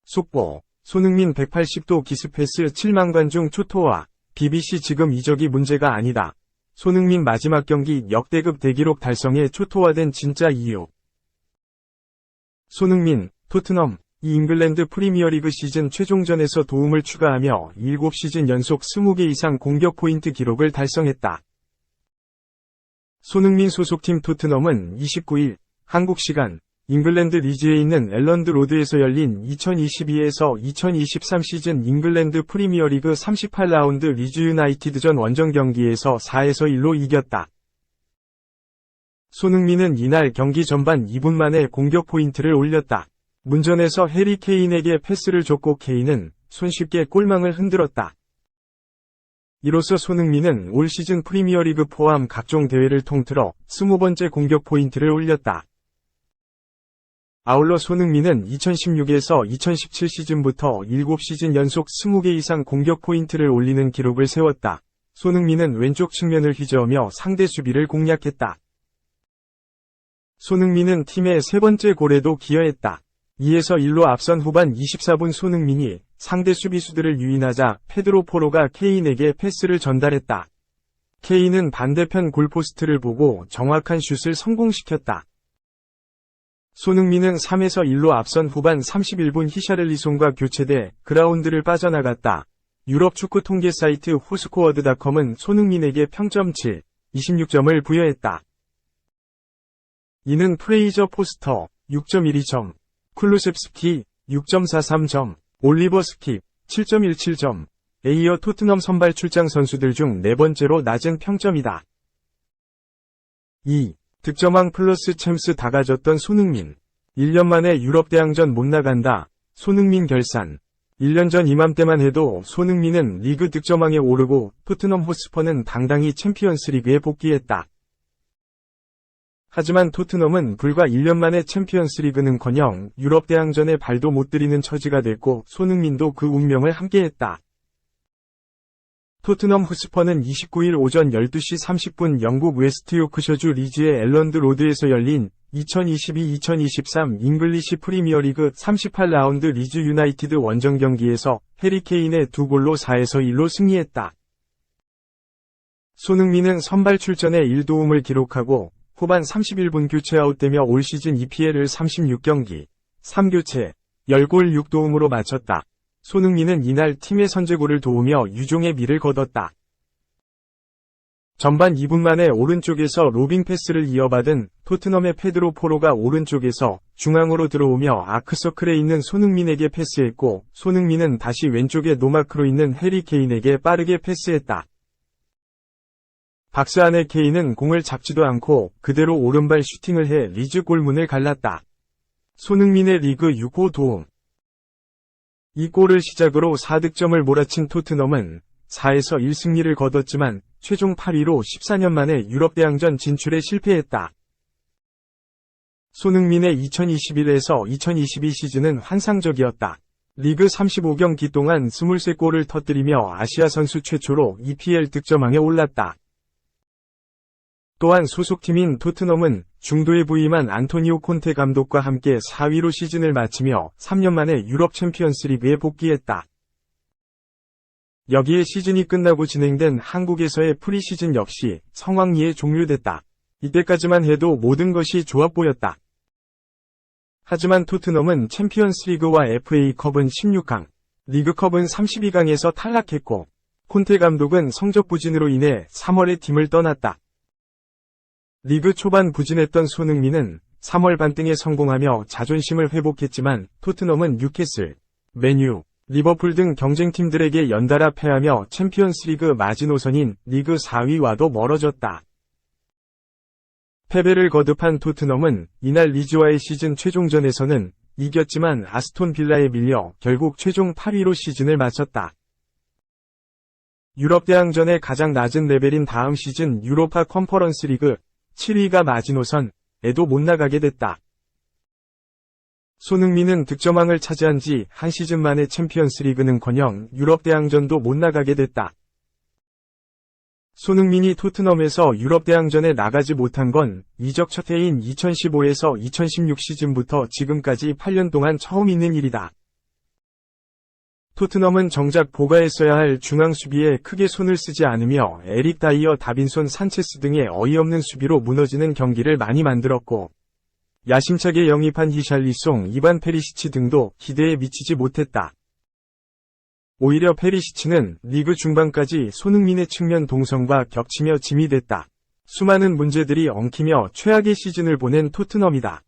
속보, 손흥민 180도 기습패스 7만 관중 초토화, BBC 지금 이적이 문제가 아니다. 손흥민 마지막 경기 역대급 대기록 달성에 초토화된 진짜 이유. 손흥민, 토트넘, 이 잉글랜드 프리미어리그 시즌 최종전에서 도움을 추가하며 7시즌 연속 20개 이상 공격 포인트 기록을 달성했다. 손흥민 소속팀 토트넘은 29일, 한국 시간, 잉글랜드 리즈에 있는 엘런드 로드에서 열린 2022에서 2023 시즌 잉글랜드 프리미어리그 38라운드 리즈 유나이티드전 원정 경기에서 4-1로 이겼다. 손흥민은 이날 경기 전반 2분 만에 공격 포인트를 올렸다. 문전에서 해리 케인에게 패스를 줬고 케인은 손쉽게 골망을 흔들었다. 이로써 손흥민은 올 시즌 프리미어리그 포함 각종 대회를 통틀어 20번째 공격 포인트를 올렸다. 아울러 손흥민은 2016에서 2017 시즌부터 7시즌 연속 20개 이상 공격 포인트를 올리는 기록을 세웠다. 손흥민은 왼쪽 측면을 휘저으며 상대 수비를 공략했다. 손흥민은 팀의 세 번째 골에도 기여했다. 2-1로 앞선 후반 24분 손흥민이 상대 수비수들을 유인하자 페드로 포로가 케인에게 패스를 전달했다. 케인은 반대편 골포스트를 보고 정확한 슛을 성공시켰다. 손흥민은 3-1로 앞선 후반 31분 히샤를리송과 교체돼 그라운드를 빠져나갔다. 유럽 축구 통계 사이트 후스코어드닷컴은 손흥민에게 평점 7, 26점을 부여했다. 이는 프레이저 포스터, 6.12점, 쿨루셉스키, 6.43점, 올리버 스킵, 7.17점, 에 이어 토트넘 선발 출장 선수들 중 네 번째로 낮은 평점이다. 2. 득점왕 플러스 챔스 다 가졌던 손흥민. 1년 만에 유럽 대항전 못 나간다. 손흥민 결산. 1년 전 이맘때만 해도 손흥민은 리그 득점왕에 오르고 토트넘 호스퍼는 당당히 챔피언스리그에 복귀했다. 하지만 토트넘은 불과 1년 만에 챔피언스리그는커녕 유럽 대항전에 발도 못 들이는 처지가 됐고 손흥민도 그 운명을 함께했다. 토트넘 호스퍼는 29일 오전 12시 30분 영국 웨스트 요크셔주 리즈의 엘런드 로드에서 열린 2022-2023 잉글리시 프리미어리그 38라운드 리즈 유나이티드 원정 경기에서 해리 케인의 2골로 4-1로 승리했다. 손흥민은 선발 출전에 1도움을 기록하고 후반 31분 교체 아웃되며 올 시즌 EPL을 36경기, 3교체, 10골 6도움으로 마쳤다. 손흥민은 이날 팀의 선제골을 도우며 유종의 미를 거뒀다. 전반 2분 만에 오른쪽에서 로빙 패스를 이어받은 토트넘의 페드로 포로가 오른쪽에서 중앙으로 들어오며 아크서클에 있는 손흥민에게 패스했고 손흥민은 다시 왼쪽에 노마크로 있는 해리 케인에게 빠르게 패스했다. 박스 안에 케인은 공을 잡지도 않고 그대로 오른발 슈팅을 해 리즈 골문을 갈랐다. 손흥민의 리그 6호 도움. 이 골을 시작으로 4득점을 몰아친 토트넘은 4-1 승리를 거뒀지만 최종 8위로 14년 만에 유럽 대항전 진출에 실패했다. 손흥민의 2021에서 2022 시즌은 환상적이었다. 리그 35경기 동안 23골을 터뜨리며 아시아 선수 최초로 EPL 득점왕에 올랐다. 또한 소속팀인 토트넘은 중도에 부임한 안토니오 콘테 감독과 함께 4위로 시즌을 마치며 3년 만에 유럽 챔피언스리그에 복귀했다. 여기에 시즌이 끝나고 진행된 한국에서의 프리시즌 역시 성황리에 종료됐다. 이때까지만 해도 모든 것이 좋아 보였다. 하지만 토트넘은 챔피언스리그와 FA컵은 16강, 리그컵은 32강에서 탈락했고 콘테 감독은 성적 부진으로 인해 3월에 팀을 떠났다. 리그 초반 부진했던 손흥민은 3월 반등에 성공하며 자존심을 회복했지만 토트넘은 뉴캐슬, 맨유, 리버풀 등 경쟁팀들에게 연달아 패하며 챔피언스리그 마지노선인 리그 4위와도 멀어졌다. 패배를 거듭한 토트넘은 이날 리즈와의 시즌 최종전에서는 이겼지만 아스톤 빌라에 밀려 결국 최종 8위로 시즌을 마쳤다. 유럽 대항전의 가장 낮은 레벨인 다음 시즌 유로파 컨퍼런스 리그 7위가 마지노선에도 못 나가게 됐다. 손흥민은 득점왕을 차지한 지 한 시즌 만에 챔피언스리그는커녕 유럽 대항전도 못 나가게 됐다. 손흥민이 토트넘에서 유럽 대항전에 나가지 못한 건 이적 첫 해인 2015에서 2016 시즌부터 지금까지 8년 동안 처음 있는 일이다. 토트넘은 정작 보가했어야 할 중앙 수비에 크게 손을 쓰지 않으며 에릭 다이어, 다빈손 산체스 등의 어이없는 수비로 무너지는 경기를 많이 만들었고, 야심차게 영입한 히샬리송, 이반 페리시치 등도 기대에 미치지 못했다. 오히려 페리시치는 리그 중반까지 손흥민의 측면 동선과 겹치며 짐이 됐다. 수많은 문제들이 엉키며 최악의 시즌을 보낸 토트넘이다.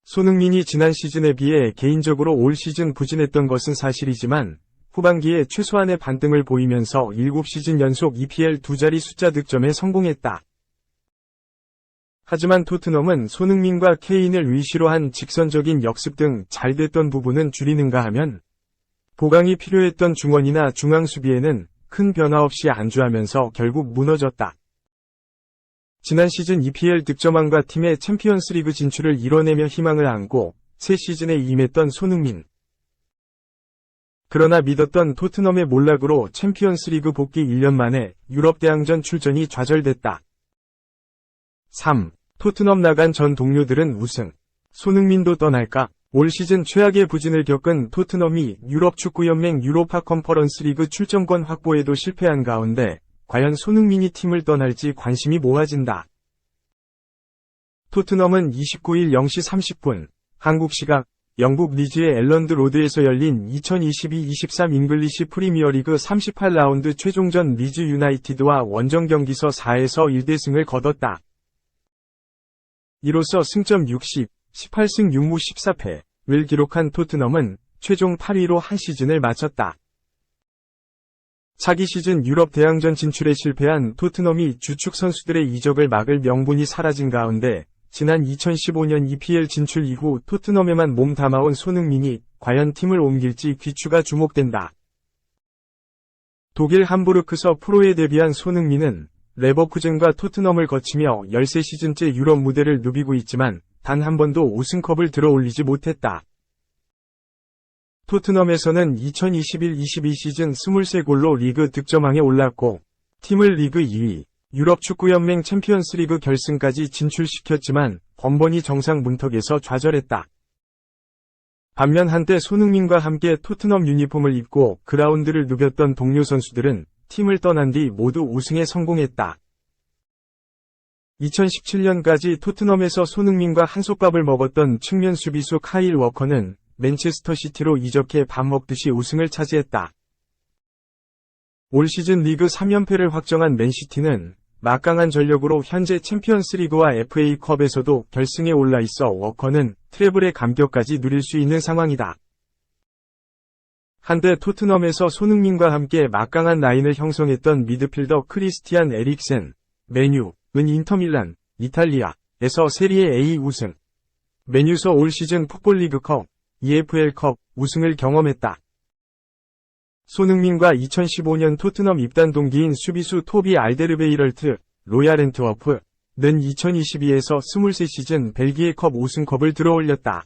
손흥민이 지난 시즌에 비해 개인적으로 올 시즌 부진했던 것은 사실이지만 후반기에 최소한의 반등을 보이면서 7시즌 연속 EPL 두 자리 숫자 득점에 성공했다. 하지만 토트넘은 손흥민과 케인을 위시로 한 직선적인 역습 등 잘됐던 부분은 줄이는가 하면 보강이 필요했던 중원이나 중앙 수비에는 큰 변화 없이 안주하면서 결국 무너졌다. 지난 시즌 EPL 득점왕과 팀의 챔피언스리그 진출을 이뤄내며 희망을 안고 새 시즌에 임했던 손흥민. 그러나 믿었던 토트넘의 몰락으로 챔피언스리그 복귀 1년 만에 유럽 대항전 출전이 좌절됐다. 3. 토트넘 나간 전 동료들은 우승. 손흥민도 떠날까? 올 시즌 최악의 부진을 겪은 토트넘이 유럽축구연맹 유로파 컨퍼런스 리그 출전권 확보에도 실패한 가운데 과연 손흥민이 팀을 떠날지 관심이 모아진다. 토트넘은 29일 0시 30분 한국 시각 영국 리즈의 엘런드 로드에서 열린 2022-23 잉글리시 프리미어리그 38라운드 최종전 리즈 유나이티드와 원정 경기서 4에서 1대 승을 거뒀다. 이로써 승점 60, 18승 6무 14패를 기록한 토트넘은 최종 8위로 한 시즌을 마쳤다. 차기 시즌 유럽 대항전 진출에 실패한 토트넘이 주축 선수들의 이적을 막을 명분이 사라진 가운데 지난 2015년 EPL 진출 이후 토트넘에만 몸 담아온 손흥민이 과연 팀을 옮길지 귀추가 주목된다. 독일 함부르크서 프로에 데뷔한 손흥민은 레버쿠젠과 토트넘을 거치며 13시즌째 유럽 무대를 누비고 있지만 단 한 번도 우승컵을 들어올리지 못했다. 토트넘에서는 2021-22 시즌 23골로 리그 득점왕에 올랐고 팀을 리그 2위, 유럽축구연맹 챔피언스리그 결승까지 진출시켰지만 번번이 정상 문턱에서 좌절했다. 반면 한때 손흥민과 함께 토트넘 유니폼을 입고 그라운드를 누볐던 동료 선수들은 팀을 떠난 뒤 모두 우승에 성공했다. 2017년까지 토트넘에서 손흥민과 한솥밥을 먹었던 측면 수비수 카일 워커는 맨체스터 시티로 이적해 밥 먹듯이 우승을 차지했다. 올 시즌 리그 3연패를 확정한 맨시티는 막강한 전력으로 현재 챔피언스리그와 FA컵에서도 결승에 올라 있어 워커는 트래블의 감격까지 누릴 수 있는 상황이다. 한때 토트넘에서 손흥민과 함께 막강한 라인을 형성했던 미드필더 크리스티안 에릭센, 맨유은 인터밀란, 이탈리아에서 세리에 A 우승, 맨유서 올 시즌 풋볼리그컵, EFL컵 우승을 경험했다. 손흥민과 2015년 토트넘 입단 동기인 수비수 토비 알데르베이럴트, 로얄 앤트워프는 2022에서 23시즌 벨기에컵 우승컵을 들어올렸다.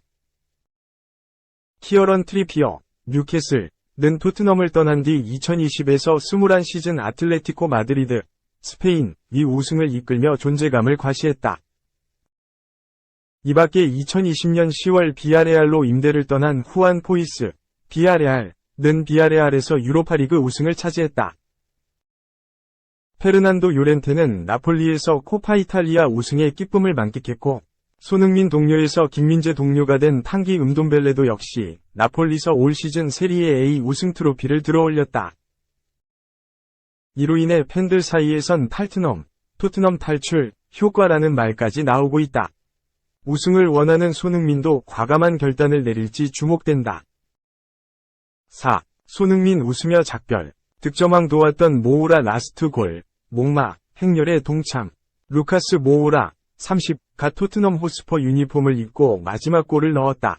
키어런 트리피어, 뉴캐슬은 토트넘을 떠난 뒤 2020에서 21시즌 아틀레티코 마드리드, 스페인, 이 우승을 이끌며 존재감을 과시했다. 이밖에 2020년 10월 비아레알로 임대를 떠난 후안 포이스, 비아레알은 비아레알에서 유로파리그 우승을 차지했다. 페르난도 요렌테는 나폴리에서 코파 이탈리아 우승의 기쁨을 만끽했고, 손흥민 동료에서 김민재 동료가 된 탕기 음돈벨레도 역시 나폴리서 올 시즌 세리에 A 우승 트로피를 들어올렸다. 이로 인해 팬들 사이에선 토트넘 탈출 효과라는 말까지 나오고 있다. 우승을 원하는 손흥민도 과감한 결단을 내릴지 주목된다. 4. 손흥민 웃으며 작별. 득점왕 도왔던 모우라 라스트 골. 목마, 행렬에 동참. 루카스 모우라, 30가 토트넘 호스퍼 유니폼을 입고 마지막 골을 넣었다.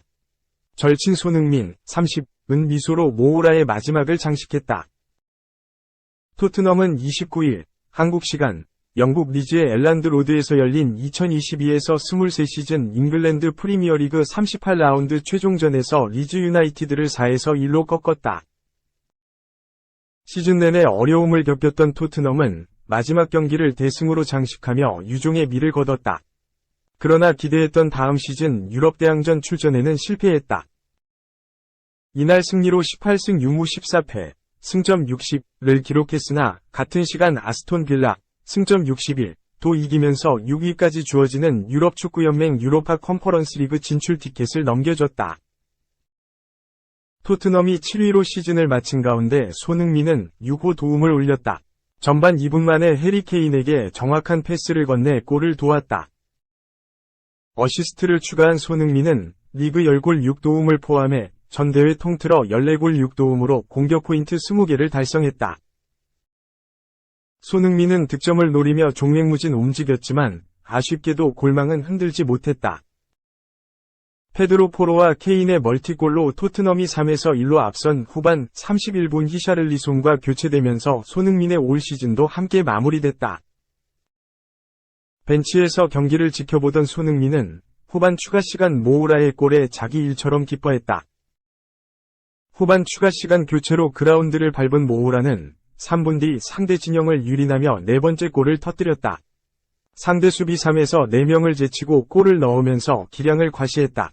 절친 손흥민, 30은 미소로 모우라의 마지막을 장식했다. 토트넘은 29일, 한국 시간, 영국 리즈의 엘란드 로드에서 열린 2022에서 23시즌 잉글랜드 프리미어리그 38라운드 최종전에서 리즈 유나이티드를 4에서 1로 꺾었다. 시즌 내내 어려움을 겪었던 토트넘은 마지막 경기를 대승으로 장식하며 유종의 미를 거뒀다. 그러나 기대했던 다음 시즌 유럽 대항전 출전에는 실패했다. 이날 승리로 18승 6무 14패, 승점 60를 기록했으나 같은 시간 아스톤 빌라, 승점 61도 이기면서 6위까지 주어지는 유럽 축구연맹 유로파 컨퍼런스 리그 진출 티켓을 넘겨줬다. 토트넘이 7위로 시즌을 마친 가운데 손흥민은 6호 도움을 올렸다. 전반 2분 만에 해리 케인에게 정확한 패스를 건네 골을 도왔다. 어시스트를 추가한 손흥민은 리그 10골 6도움을 포함해 전 대회 통틀어 14골 6도움으로 공격 포인트 20개를 달성했다. 손흥민은 득점을 노리며 종횡무진 움직였지만 아쉽게도 골망은 흔들지 못했다. 페드로 포로와 케인의 멀티골로 토트넘이 3에서 1로 앞선 후반 31분 히샤를리송과 교체되면서 손흥민의 올 시즌도 함께 마무리됐다. 벤치에서 경기를 지켜보던 손흥민은 후반 추가 시간 모우라의 골에 자기 일처럼 기뻐했다. 후반 추가 시간 교체로 그라운드를 밟은 모우라는 3분 뒤 상대 진영을 유린하며 네 번째 골을 터뜨렸다. 상대 수비 3에서 4명을 제치고 골을 넣으면서 기량을 과시했다.